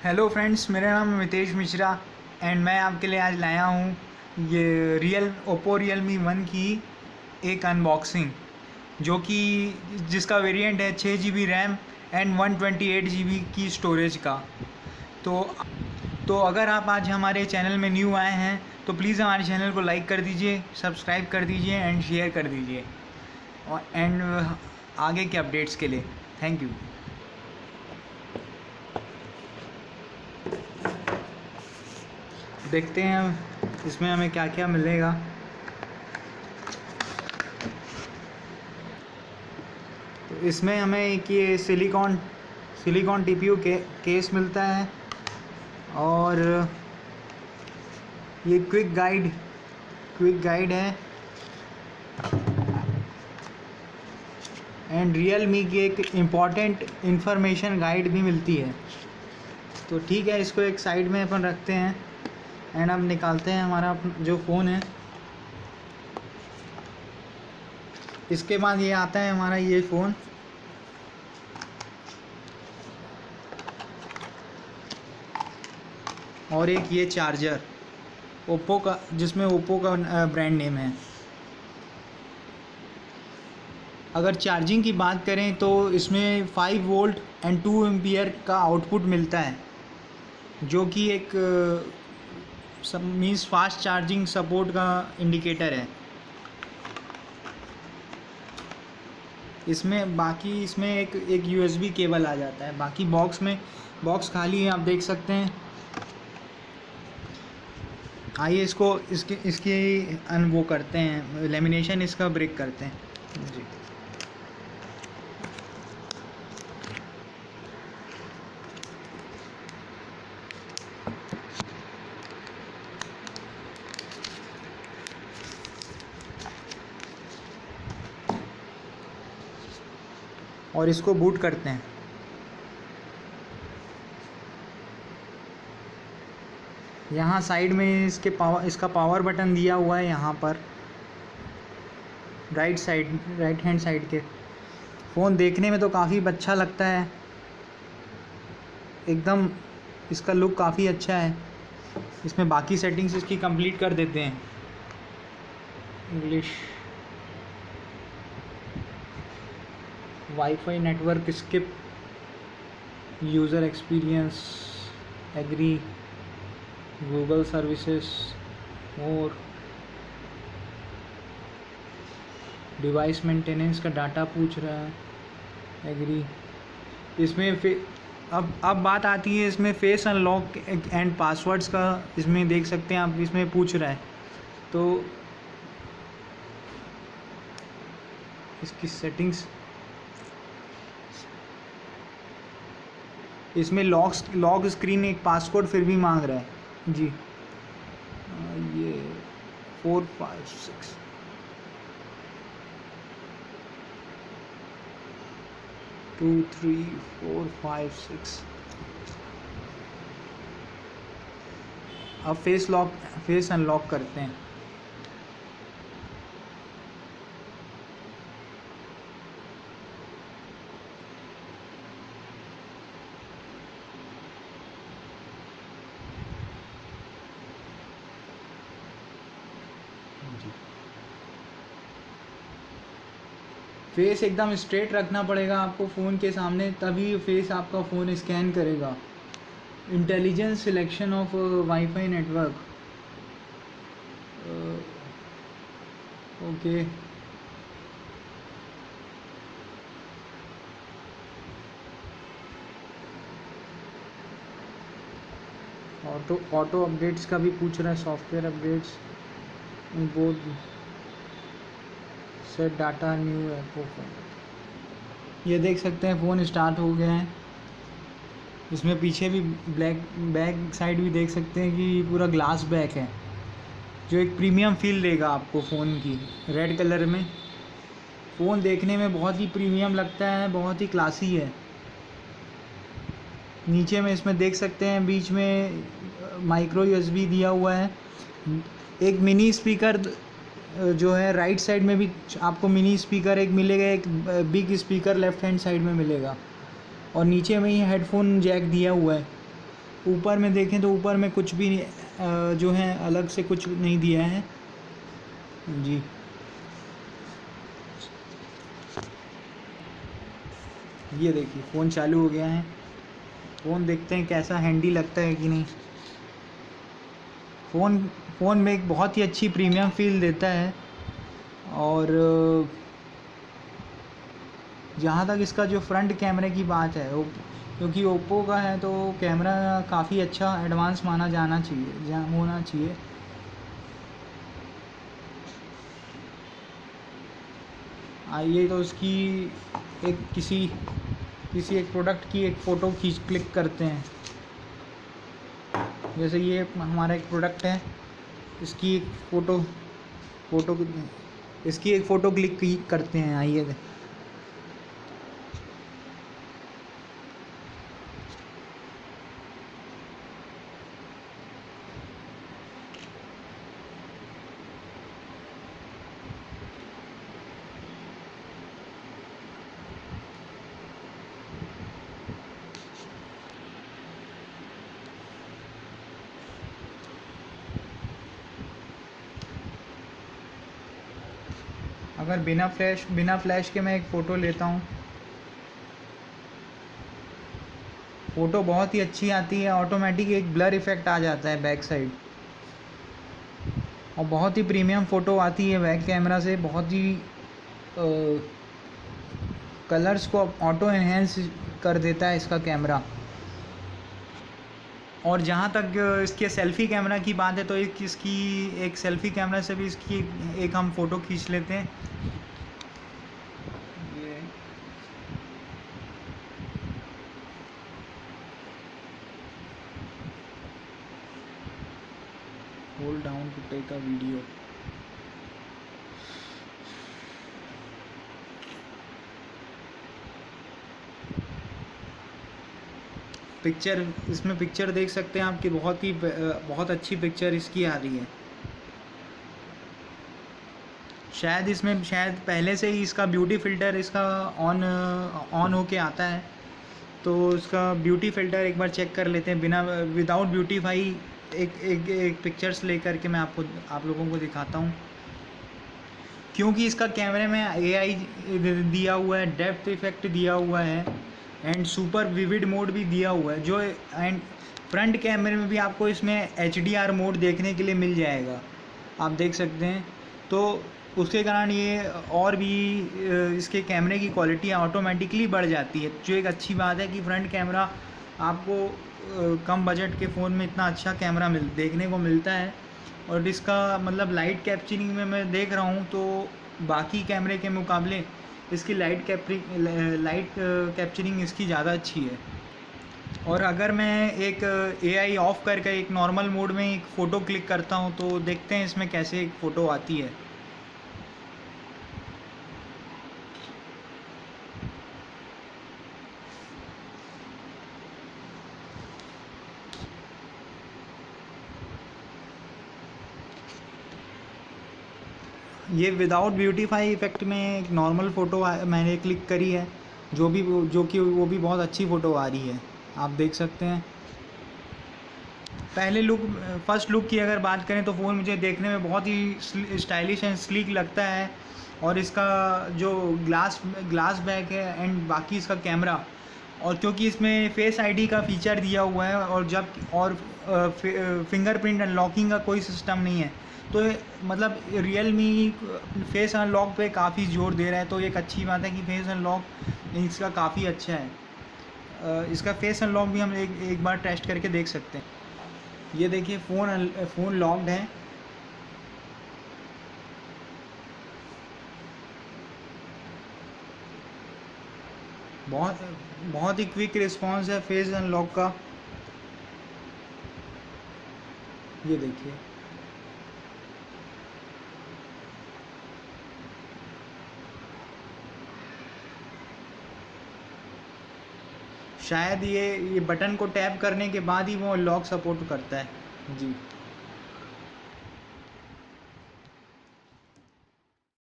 Hello friends, मेरा नाम Mitesh Mishra and मैं आपके लिए आज लाया हूँ ये ओप्पो रियलमी 1 की एक अनबॉक्सिंग, जो कि जिसका वेरिएंट है 6 GB रैम एंड 128 GB की स्टोरेज का। तो अगर आप आज हमारे चैनल में न्यू आए हैं तो प्लीज़ हमारे चैनल को लाइक कर दीजिए, सब्सक्राइब कर दीजिए एंड शेयर कर दीजिए और आगे के अपडेट्स के लिए थैंक यू। देखते हैं इसमें हमें क्या क्या मिलेगा। तो इसमें हमें एक ये सिलिकॉन टीपीयू केस मिलता है और ये क्विक गाइड है एंड रियलमी की एक इम्पॉर्टेंट इंफॉर्मेशन गाइड भी मिलती है। तो ठीक है, इसको एक साइड में अपन रखते हैं एंड अब निकालते हैं हमारा जो फ़ोन है। इसके बाद ये आता है हमारा ये फ़ोन, और एक ये चार्जर ओप्पो का, जिसमें ओप्पो का ब्रांड नेम है। अगर चार्जिंग की बात करें तो इसमें 5 वोल्ट एंड 2 एम्पियर का आउटपुट मिलता है, जो कि एक मीन्स फास्ट चार्जिंग सपोर्ट का इंडिकेटर है। इसमें एक USB केबल आ जाता है। बाकी बॉक्स खाली है, आप देख सकते हैं। आइए इसकी वो करते हैं, लेमिनेशन इसका ब्रेक करते हैं जी। और इसको बूट करते हैं। यहाँ साइड में इसका पावर बटन दिया हुआ है, यहाँ पर राइट हैंड साइड के। फ़ोन देखने में तो काफ़ी अच्छा लगता है, एकदम इसका लुक काफ़ी अच्छा है। इसमें बाकी सेटिंग्स इसकी कंप्लीट कर देते हैं। English, WiFi network skip, user experience, agree, Google services, और डिवाइस मेंटेनेंस का डाटा पूछ रहा है, एग्री। इसमें अब बात आती है इसमें फेस अनलॉक एंड पासवर्ड्स का। इसमें देख सकते हैं आप, इसमें पूछ रहा है। तो इसकी सेटिंग्स, इसमें लॉक स्क्रीन एक पासकोड फिर भी मांग रहा है जी। ये 4 5 6 2 3 4 5 6। अब फेस अनलॉक करते हैं। फेस एकदम स्ट्रेट रखना पड़ेगा आपको फ़ोन के सामने, तभी फेस आपका फ़ोन स्कैन करेगा। Intelligence selection of wifi network, okay. Auto updates का भी पूछ रहा है, software updates, both set data new Oppo phone. ये देख सकते हैं फ़ोन स्टार्ट हो गया है। इसमें पीछे भी बैक साइड भी देख सकते हैं कि पूरा ग्लास बैक है, जो एक प्रीमियम फील देगा आपको फ़ोन की। रेड कलर में फ़ोन देखने में बहुत ही प्रीमियम लगता है, बहुत ही क्लासी है। नीचे में इसमें देख सकते हैं बीच में माइक्रो USB दिया हुआ है। एक मिनी स्पीकर जो है राइट साइड में भी आपको मिनी स्पीकर एक मिलेगा, एक big speaker left hand side में मिलेगा, और नीचे में ही हेडफोन जैक दिया हुआ है। ऊपर में देखें तो ऊपर में कुछ भी जो है अलग से कुछ नहीं दिया है जी। ये देखिए फ़ोन चालू हो गया है। फ़ोन देखते हैं कैसा हैंडी लगता है कि नहीं। फ़ोन में एक बहुत ही अच्छी प्रीमियम फील देता है। और जहाँ तक इसका जो फ्रंट कैमरे की बात है, वो क्योंकि ओप्पो का है तो कैमरा काफ़ी अच्छा एडवांस माना जाना चाहिए, होना चाहिए। आइए तो इसकी किसी एक प्रोडक्ट की एक फ़ोटो क्लिक करते हैं। जैसे ये हमारा एक प्रोडक्ट है, इसकी एक फ़ोटो क्लिक करते हैं। आइए अगर बिना फ्लैश के मैं एक फ़ोटो लेता हूँ, फ़ोटो बहुत ही अच्छी आती है। ऑटोमेटिक एक ब्लर इफ़ेक्ट आ जाता है बैक साइड, और बहुत ही प्रीमियम फ़ोटो आती है बैक कैमरा से। बहुत ही कलर्स को ऑटो एनहेंस कर देता है इसका कैमरा। और जहाँ तक इसके सेल्फ़ी कैमरा की बात है तो इसकी एक सेल्फ़ी कैमरा से भी इसकी एक हम फ़ोटो खींच लेते हैं। ये hold down to take a video. इसमें पिक्चर देख सकते हैं आपकी बहुत अच्छी पिक्चर इसकी आ रही है। शायद पहले से ही इसका ब्यूटी फ़िल्टर इसका ऑन होके आता है, तो इसका ब्यूटी फ़िल्टर एक बार चेक कर लेते हैं। विदाउट ब्यूटीफाई एक पिक्चर्स लेकर के मैं आप लोगों को दिखाता हूँ। क्योंकि इसका कैमरे में AI दिया हुआ है, डेप्थ इफ़ेक्ट दिया हुआ है, एंड सुपर विविड मोड भी दिया हुआ है। जो एंड फ्रंट कैमरे में भी आपको इसमें HDR मोड देखने के लिए मिल जाएगा, आप देख सकते हैं। तो उसके कारण ये और भी इसके कैमरे की क्वालिटी ऑटोमेटिकली बढ़ जाती है, जो एक अच्छी बात है कि फ्रंट कैमरा आपको कम बजट के फ़ोन में इतना अच्छा कैमरा देखने को मिलता है। और इसका मतलब लाइट कैप्चरिंग में मैं देख रहा हूँ तो बाकी कैमरे के मुकाबले इसकी लाइट कैप्चरिंग इसकी ज़्यादा अच्छी है। और अगर मैं एक AI ऑफ़ करके एक नॉर्मल मोड में एक फ़ोटो क्लिक करता हूँ तो देखते हैं इसमें कैसे एक फ़ोटो आती है। ये विदाउट ब्यूटीफाई इफ़ेक्ट में एक नॉर्मल फ़ोटो मैंने क्लिक करी है, जो कि वो भी बहुत अच्छी फ़ोटो आ रही है, आप देख सकते हैं। फर्स्ट लुक की अगर बात करें तो फ़ोन मुझे देखने में बहुत ही स्टाइलिश एंड स्लीक लगता है। और इसका जो ग्लास बैक है एंड बाकी इसका कैमरा, और क्योंकि इसमें फेस ID का फ़ीचर दिया हुआ है और फिंगरप्रिंट अनलॉकिंग का कोई सिस्टम नहीं है, तो मतलब रियलमी फेस अनलॉक पे काफ़ी जोर दे रहा है। तो एक अच्छी बात है कि फेस अनलॉक इसका काफ़ी अच्छा है। इसका फेस अनलॉक भी हम एक बार टेस्ट करके देख सकते हैं। ये देखिए फ़ोन लॉक्ड है। बहुत ही क्विक रिस्पांस है फेस अनलॉक का। ये देखिए शायद ये बटन को टैप करने के बाद ही वो लॉक सपोर्ट करता है जी।